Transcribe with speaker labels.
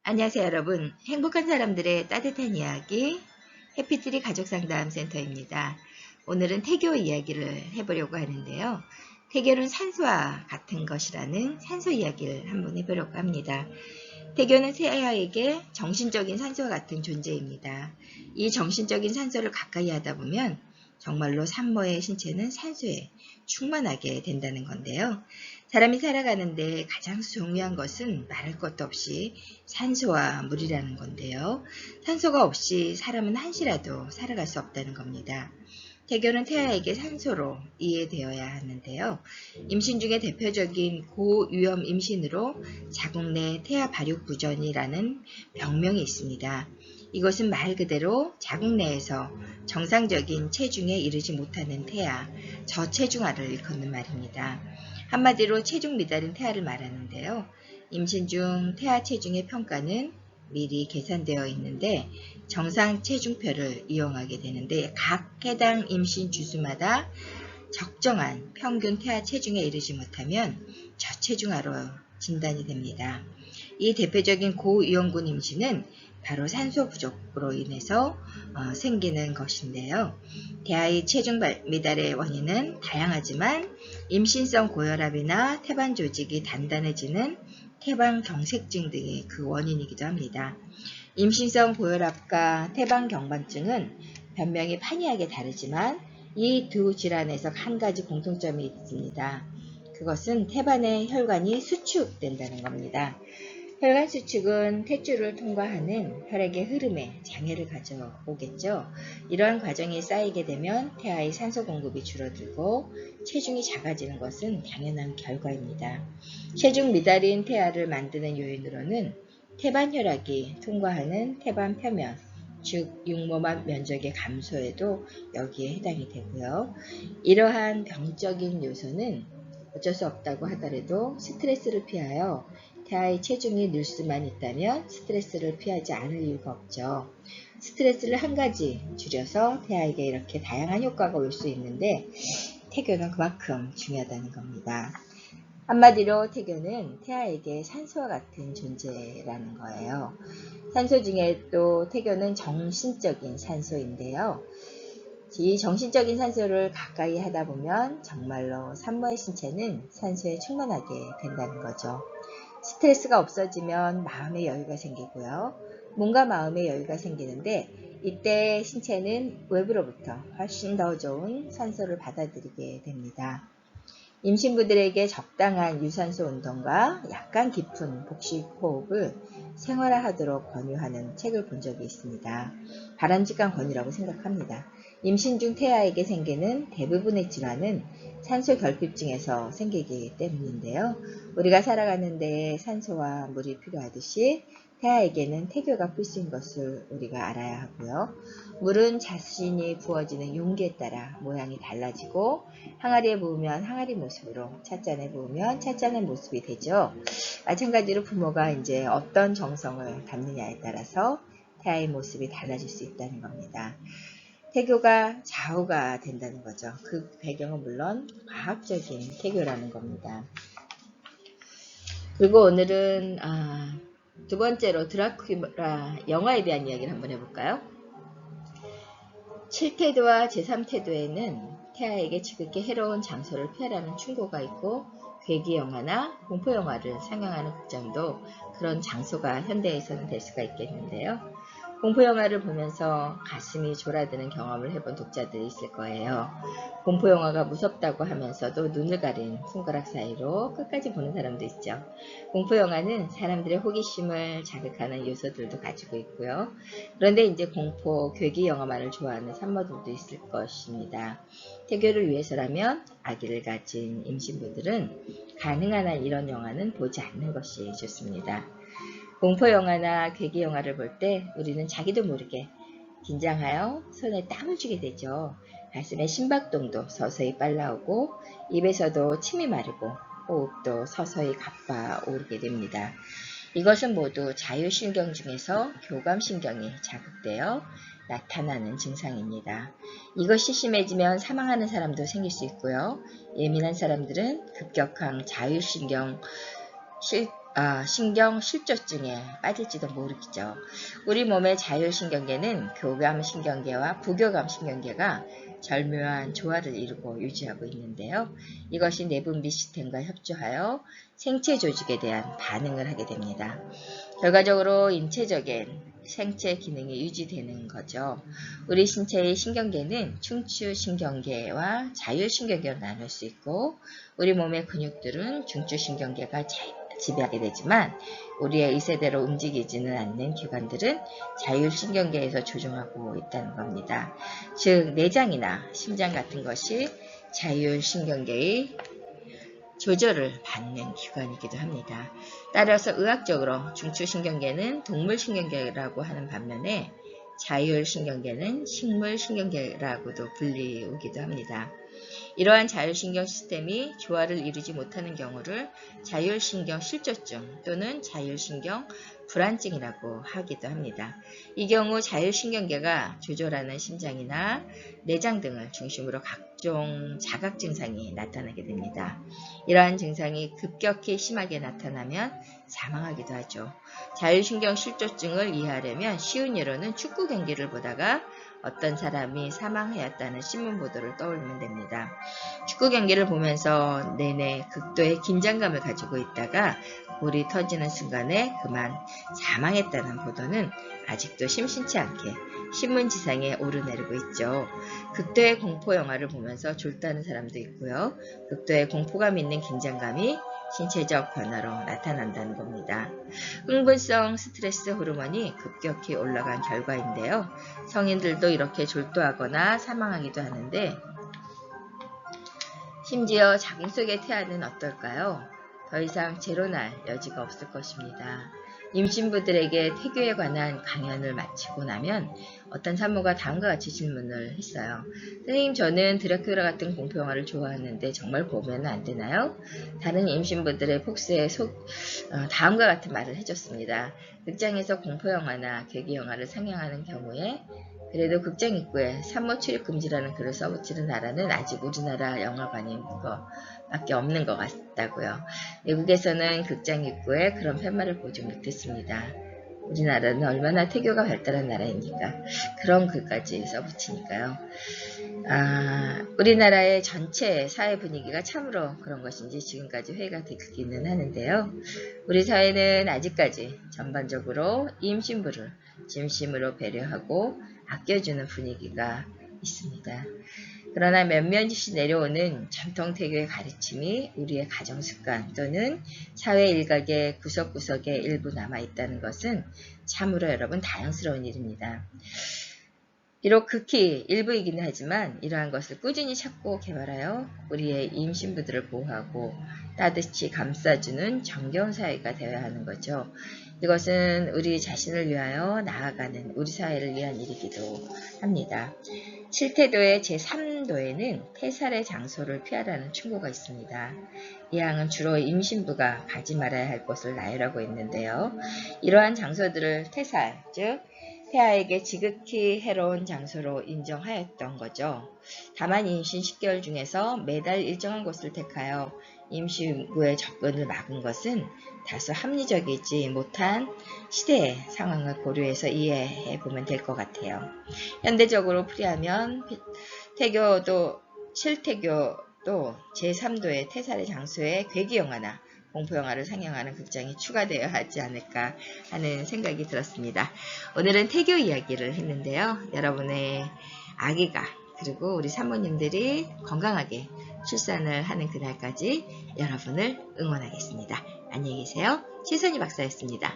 Speaker 1: 안녕하세요 여러분. 행복한 사람들의 따뜻한 이야기 해피트리 가족상담센터입니다. 오늘은 태교 이야기를 해보려고 하는데요. 태교는 산소와 같은 것이라는 산소 이야기를 한번 해보려고 합니다. 태교는 태아에게 정신적인 산소와 같은 존재입니다. 이 정신적인 산소를 가까이 하다 보면 정말로 산모의 신체는 산소에 충만하게 된다는 건데요. 사람이 살아가는데 가장 중요한 것은 말할 것도 없이 산소와 물이라는 건데요. 산소가 없이 사람은 한시라도 살아갈 수 없다는 겁니다. 태교는 태아에게 산소로 이해되어야 하는데요. 임신 중에 대표적인 고위험 임신으로 자궁 내 태아 발육 부전이라는 병명이 있습니다. 이것은 말 그대로 자궁 내에서 정상적인 체중에 이르지 못하는 태아, 저체중아를 일컫는 말입니다. 한마디로 체중 미달인 태아를 말하는데요. 임신 중 태아 체중의 평가는 미리 계산되어 있는데 정상 체중표를 이용하게 되는데 각 해당 임신 주수마다 적정한 평균 태아 체중에 이르지 못하면 저체중아로 진단이 됩니다. 이 대표적인 고위험군 임신은 바로 산소 부족으로 인해서 생기는 것인데요. 태아의 체중 미달의 원인은 다양하지만 임신성 고혈압이나 태반 조직이 단단해지는 태반경색증 등이 그 원인이기도 합니다. 임신성 고혈압과 태반경반증은 변명이 판이하게 다르지만 이 두 질환에서 한 가지 공통점이 있습니다. 그것은 태반의 혈관이 수축된다는 겁니다. 혈관 수축은 탯줄을 통과하는 혈액의 흐름에 장애를 가져오겠죠. 이러한 과정이 쌓이게 되면 태아의 산소 공급이 줄어들고 체중이 작아지는 것은 당연한 결과입니다. 체중 미달인 태아를 만드는 요인으로는 태반 혈액이 통과하는 태반 표면, 즉 육모막 면적의 감소에도 여기에 해당이 되고요. 이러한 병적인 요소는 어쩔 수 없다고 하더라도 스트레스를 피하여 태아의 체중이 늘 수만 있다면 스트레스를 피하지 않을 이유가 없죠. 스트레스를 한 가지 줄여서 태아에게 이렇게 다양한 효과가 올 수 있는데 태교는 그만큼 중요하다는 겁니다. 한마디로 태교는 태아에게 산소와 같은 존재라는 거예요. 산소 중에 또 태교는 정신적인 산소인데요. 이 정신적인 산소를 가까이 하다 보면 정말로 산모의 신체는 산소에 충만하게 된다는 거죠. 스트레스가 없어지면 마음의 여유가 생기고요. 몸과 마음의 여유가 생기는데 이때 신체는 외부로부터 훨씬 더 좋은 산소를 받아들이게 됩니다. 임신부들에게 적당한 유산소 운동과 약간 깊은 복식 호흡을 생활화하도록 권유하는 책을 본 적이 있습니다. 바람직한 권유라고 생각합니다. 임신 중 태아에게 생기는 대부분의 질환은 산소 결핍증에서 생기기 때문인데요. 우리가 살아가는 데 산소와 물이 필요하듯이 태아에게는 태교가 필수인 것을 우리가 알아야 하고요. 물은 자신이 부어지는 용기에 따라 모양이 달라지고 항아리에 부으면 항아리 모습으로, 찻잔에 부으면 찻잔의 모습이 되죠. 마찬가지로 부모가 이제 어떤 정성을 담느냐에 따라서 태아의 모습이 달라질 수 있다는 겁니다. 태교가 좌우가 된다는 거죠. 그 배경은 물론 과학적인 태교라는 겁니다. 그리고 오늘은 두 번째로 드라큘라 영화에 대한 이야기를 한번 해볼까요? 7태도와 제3태도에는 태아에게 지극히 해로운 장소를 피하라는 충고가 있고 괴기영화나 공포영화를 상영하는 극장도 그런 장소가 현대에서는 될 수가 있겠는데요. 공포영화를 보면서 가슴이 졸아드는 경험을 해본 독자들이 있을 거예요. 공포영화가 무섭다고 하면서도 눈을 가린 손가락 사이로 끝까지 보는 사람도 있죠. 공포영화는 사람들의 호기심을 자극하는 요소들도 가지고 있고요. 그런데 이제 공포, 괴기 영화만을 좋아하는 산모들도 있을 것입니다. 태교를 위해서라면 아기를 가진 임신부들은 가능한 한 이런 영화는 보지 않는 것이 좋습니다. 공포영화나 괴기영화를 볼 때 우리는 자기도 모르게 긴장하여 손에 땀을 쥐게 되죠. 가슴의 심박동도 서서히 빨라오고 입에서도 침이 마르고 호흡도 서서히 가빠 오르게 됩니다. 이것은 모두 자율신경 중에서 교감신경이 자극되어 나타나는 증상입니다. 이것이 심해지면 사망하는 사람도 생길 수 있고요. 예민한 사람들은 급격한 자율신경 신경 실조증에 빠질지도 모르겠죠. 우리 몸의 자율신경계는 교감신경계와 부교감신경계가 절묘한 조화를 이루고 유지하고 있는데요. 이것이 내분비 시스템과 협조하여 생체 조직에 대한 반응을 하게 됩니다. 결과적으로 인체적인 생체 기능이 유지되는 거죠. 우리 신체의 신경계는 충추신경계와 자율신경계로 나눌 수 있고, 우리 몸의 근육들은 중추신경계가 지배하게 되지만 우리의 의사대로 움직이지는 않는 기관들은 자율신경계에서 조종하고 있다는 겁니다. 즉 내장이나 심장 같은 것이 자율신경계의 조절을 받는 기관이기도 합니다. 따라서 의학적으로 중추신경계는 동물신경계라고 하는 반면에 자율신경계는 식물신경계라고도 불리우기도 합니다. 이러한 자율신경 시스템이 조화를 이루지 못하는 경우를 자율신경 실조증 또는 자율신경 불안증이라고 하기도 합니다. 이 경우 자율신경계가 조절하는 심장이나 내장 등을 중심으로 각종 자각 증상이 나타나게 됩니다. 이러한 증상이 급격히 심하게 나타나면 사망하기도 하죠. 자율신경 실조증을 이해하려면 쉬운 예로는 축구 경기를 보다가 어떤 사람이 사망하였다는 신문 보도를 떠올리면 됩니다. 축구 경기를 보면서 내내 극도의 긴장감을 가지고 있다가 골이 터지는 순간에 그만 사망했다는 보도는 아직도 심심치 않게 신문지상에 오르내리고 있죠. 극도의 공포 영화를 보면서 졸다는 사람도 있고요. 극도의 공포감 있는 긴장감이 신체적 변화로 나타난다는 겁니다. 흥분성 스트레스 호르몬이 급격히 올라간 결과인데요. 성인들도 이렇게 졸도하거나 사망하기도 하는데 심지어 자궁 속의 태아는 어떨까요? 더 이상 제로날 여지가 없을 것입니다. 임신부들에게 태교에 관한 강연을 마치고 나면 어떤 산모가 다음과 같이 질문을 했어요. 선생님, 저는 드라큘라 같은 공포영화를 좋아하는데 정말 보면 안 되나요? 다른 임신부들의 폭스에 다음과 같은 말을 해줬습니다. 극장에서 공포영화나 괴기영화를 상영하는 경우에 그래도 극장 입구에 산모 출입 금지라는 글을 써붙이는 나라는 아직 우리나라 영화관인 것밖에 없는 것 같다고요. 외국에서는 극장 입구에 그런 팻말을 보지 못했습니다. 우리나라는 얼마나 태교가 발달한 나라입니까? 그런 글까지 써붙이니까요. 우리나라의 전체 사회 분위기가 참으로 그런 것인지 지금까지 회의가 되기는 하는데요. 우리 사회는 아직까지 전반적으로 임신부를 진심으로 배려하고 아껴주는 분위기가 있습니다. 그러나 몇몇이 내려오는 전통 태교의 가르침이 우리의 가정습관 또는 사회 일각의 구석구석에 일부 남아있다는 것은 참으로 여러분 다양스러운 일입니다. 비록 극히 일부이기는 하지만 이러한 것을 꾸준히 찾고 개발하여 우리의 임신부들을 보호하고 따뜻이 감싸주는 정겨운 사회가 되어야 하는 거죠. 이것은 우리 자신을 위하여 나아가는 우리 사회를 위한 일이기도 합니다. 7태도의 제3도에는 태살의 장소를 피하라는 충고가 있습니다. 이 항은 주로 임신부가 가지 말아야 할 곳을 나열하고 있는데요. 이러한 장소들을 태살, 즉 태아에게 지극히 해로운 장소로 인정하였던 거죠. 다만 임신 10개월 중에서 매달 일정한 곳을 택하여 임신부의 접근을 막은 것은 다소 합리적이지 못한 시대의 상황을 고려해서 이해해 보면 될 것 같아요. 현대적으로 풀이하면 태교도 실태교도 제3도의 태살의 장소에 괴기영화나 공포영화를 상영하는 극장이 추가되어야 하지 않을까 하는 생각이 들었습니다. 오늘은 태교 이야기를 했는데요. 여러분의 아기가 그리고 우리 산모님들이 건강하게 출산을 하는 그날까지 여러분을 응원하겠습니다. 안녕히 계세요. 시선이 박사였습니다.